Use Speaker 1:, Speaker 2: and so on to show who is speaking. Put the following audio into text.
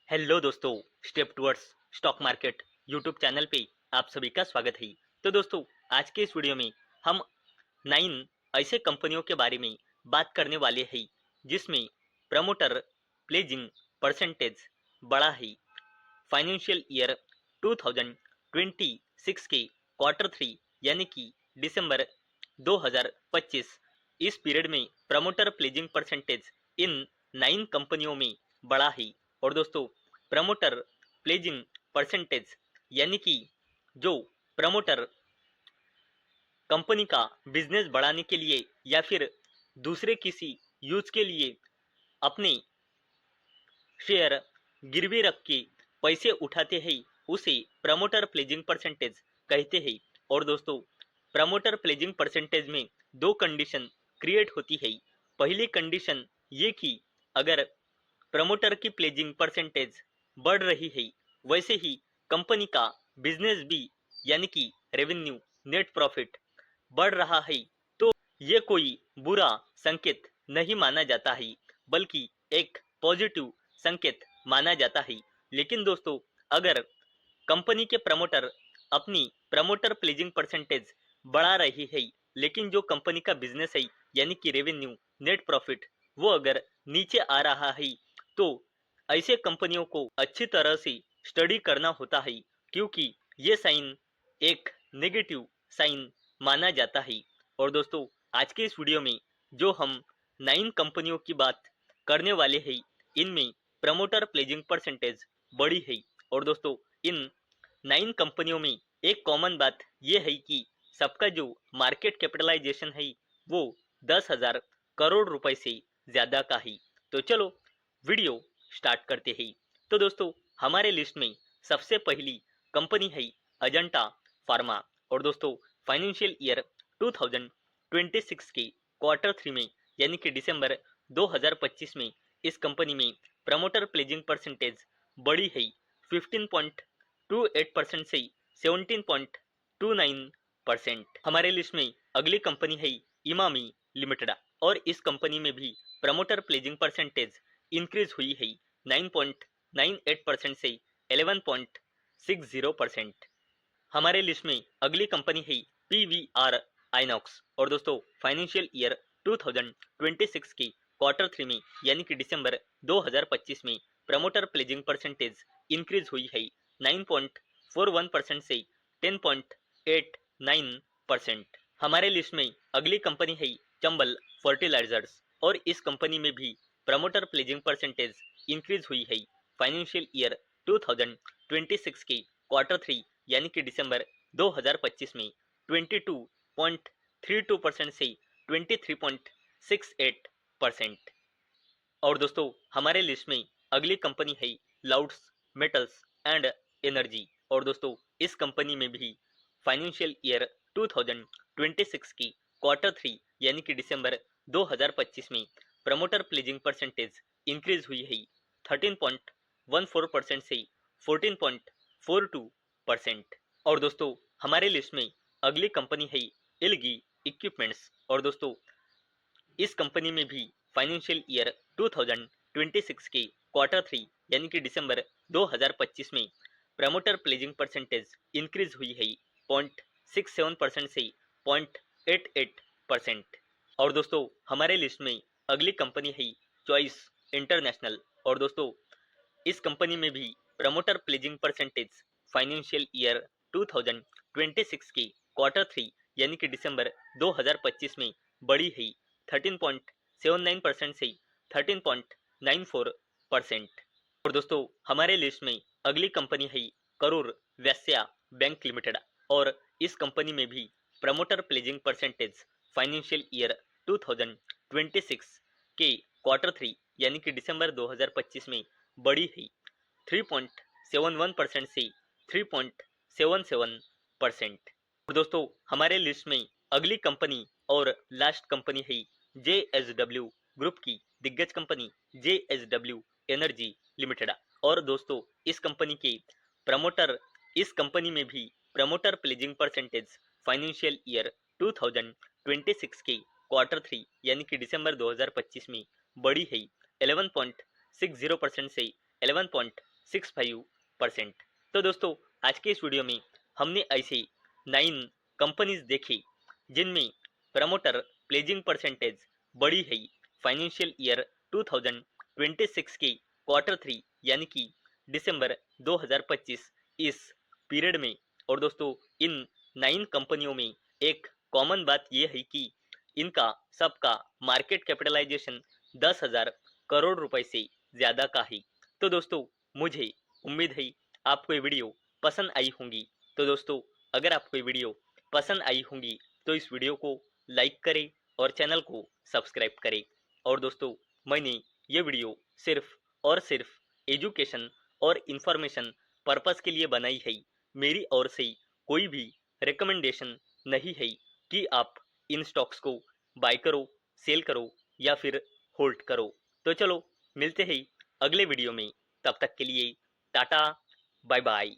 Speaker 1: Hello दोस्तों, step towards stock market YouTube channel पे आप सभी का स्वागत है। तो दोस्तों, आज के इस वीडियो में हम 9 ऐसे कंपनियों के बारे में बात करने वाले हैं जिसमें प्रमोटर प्लेजिंग परसेंटेज बड़ा है। फाइनेंशियल ईयर 2026 के क्वार्टर 3 यानी कि दिसंबर 2025 इस पीरियड में प्रमोटर प्लेजिंग परसेंटेज इन 9 कंपनियों में बड़ा है। और दोस्तों, प्रमोटर प्लेजिंग परसेंटेज यानी कि जो प्रमोटर कंपनी का बिजनेस बढ़ाने के लिए या फिर दूसरे किसी यूज के लिए अपने शेयर गिरवी रख के पैसे उठाते हैं, उसे प्रमोटर प्लेजिंग परसेंटेज कहते हैं। और दोस्तों, प्रमोटर प्लेजिंग परसेंटेज में दो कंडीशन क्रिएट होती है। पहली कंडीशन ये कि अगर प्रमोटर की प्लेजिंग परसेंटेज बढ़ रही है, वैसे ही कंपनी का बिजनेस भी यानी कि रेवेन्यू नेट प्रॉफिट बढ़ रहा है, तो ये कोई बुरा संकेत नहीं माना जाता है, बल्कि एक पॉजिटिव संकेत माना जाता है। लेकिन दोस्तों, अगर कंपनी के प्रमोटर अपनी प्रमोटर प्लेजिंग परसेंटेज बढ़ा रही है, लेकिन जो कंपनी का बिजनेस है यानी कि रेवेन्यू नेट प्रॉफिट वो अगर नीचे आ रहा है, तो ऐसे कंपनियों को अच्छी तरह से स्टडी करना होता है, क्योंकि ये साइन एक नेगेटिव साइन माना जाता है। और दोस्तों, आज के इस वीडियो में जो हम 9 कंपनियों की बात करने वाले हैं, इनमें प्रमोटर प्लेजिंग परसेंटेज बड़ी है। और दोस्तों, इन 9 कंपनियों में एक कॉमन बात यह है कि सबका जो मार्केट कैपिटलाइजेशन है वो 10,000 करोड़ रुपए से ज्यादा का है। तो चलो वीडियो स्टार्ट करते हैं। तो दोस्तों, हमारे लिस्ट में सबसे पहली कंपनी है अजंता फार्मा। और दोस्तों, फाइनेंशियल ईयर 2026 के क्वार्टर 3 में यानी कि दिसंबर 2025 में इस कंपनी में प्रमोटर प्लेजिंग परसेंटेज बड़ी है 15.28% से 17.29%। हमारे लिस्ट में अगली कंपनी है इमामी लिमिटेड। और इस कंपनी में भी प्रमोटर प्लेजिंग परसेंटेज इंक्रीज हुई है 9.98% से 11.60%। हमारे लिस्ट में अगली कंपनी है पीवीआर आइनॉक्स। और दोस्तों, फाइनेंशियल ईयर 2026 के क्वार्टर 3 में यानी कि दिसंबर 2025 में प्रमोटर प्लेजिंग परसेंटेज इंक्रीज हुई है 9.41% से 10.89%। हमारे लिस्ट में अगली कंपनी है चंबल फर्टिलाइजर्स। और इस कंपनी में भी प्रमोटर प्लेजिंग परसेंटेज इंक्रीज हुई है फाइनेंशियल ईयर 2026 के क्वार्टर 3 यानी कि दिसंबर 2025 में 22.32% से 23.68%। और दोस्तों, हमारे लिस्ट में अगली कंपनी है लाउड्स मेटल्स एंड एनर्जी। और दोस्तों, इस कंपनी में भी फाइनेंशियल ईयर 2026 की क्वार्टर 3 यानी कि दिसंबर 2025 में प्रमोटर प्लेजिंग परसेंटेज इंक्रीज हुई है 13.14% से 14.42%। और दोस्तों, हमारे लिस्ट में अगली कंपनी है एलगी इक्विपमेंट्स। और दोस्तों, इस कंपनी में भी फाइनेंशियल ईयर 2026 के क्वार्टर 3 यानी कि दिसंबर 2025 में प्रमोटर प्लेजिंग परसेंटेज इंक्रीज हुई है 0.67% से 0.88%। और दोस्तों, हमारे लिस्ट में अगली कंपनी है चॉइस इंटरनेशनल। और दोस्तों, इस कंपनी में भी promoter pledging percentage financial year 2026 के क्वार्टर 3 यानी कि दिसंबर 2025 में बढ़ी है 13.79% से 13.94%। और दोस्तों, हमारे लिस्ट में अगली कंपनी है करूर वैश्य बैंक लिमिटेड। और इस कंपनी में भी promoter pledging percentage financial year 2026 के क्वार्टर 3 यानी कि दिसंबर 2025 में बढ़ी है 3.71% से 3.77%। और दोस्तों, हमारे लिस्ट में अगली कंपनी और लास्ट कंपनी है जेएसडब्ल्यू ग्रुप की दिग्गज कंपनी जेएसडब्ल्यू एनर्जी लिमिटेड। और दोस्तों, इस कंपनी में भी promoter pledging percentage financial year 2026 के क्वार्टर 3 यानी कि दिसंबर 2025 में बढ़ी है 11.60% से 9.65%। तो दोस्तों आज के इस वीडियो में हमने ऐसे 9 कंपनीज देखी जिनमें प्रमोटर प्लेजिंग परसेंटेज बड़ी है फाइनेंशियल ईयर 2026 के Q3 यानी कि दिसंबर 2025 इस पीरियड में। और दोस्तों इन 9 कंपनियों में एक कॉमन बात यह है कि इनका सबका मार्केट कैपिटलाइजेशन 10,000 करोड़ रुपए से ज्यादा का है। तो दोस्तों मुझे उम्मीद है आपको ये वीडियो पसंद आई होंगी। तो दोस्तों अगर आपको ये वीडियो पसंद आई होंगी तो इस वीडियो को लाइक करें और चैनल को सब्सक्राइब करें। और दोस्तों मैंने ये वीडियो सिर्फ और सिर्फ एजुकेशन और इंफॉर्मेशन पर्पस के लिए बनाई है। मेरी ओर से कोई भी रिकमेंडेशन नहीं है कि आप इन स्टॉक्स को बाय करो, सेल करो या फिर होल्ड करो। तो चलो मिलते हैं अगले वीडियो में, तब तक के लिए टाटा बाय बाय।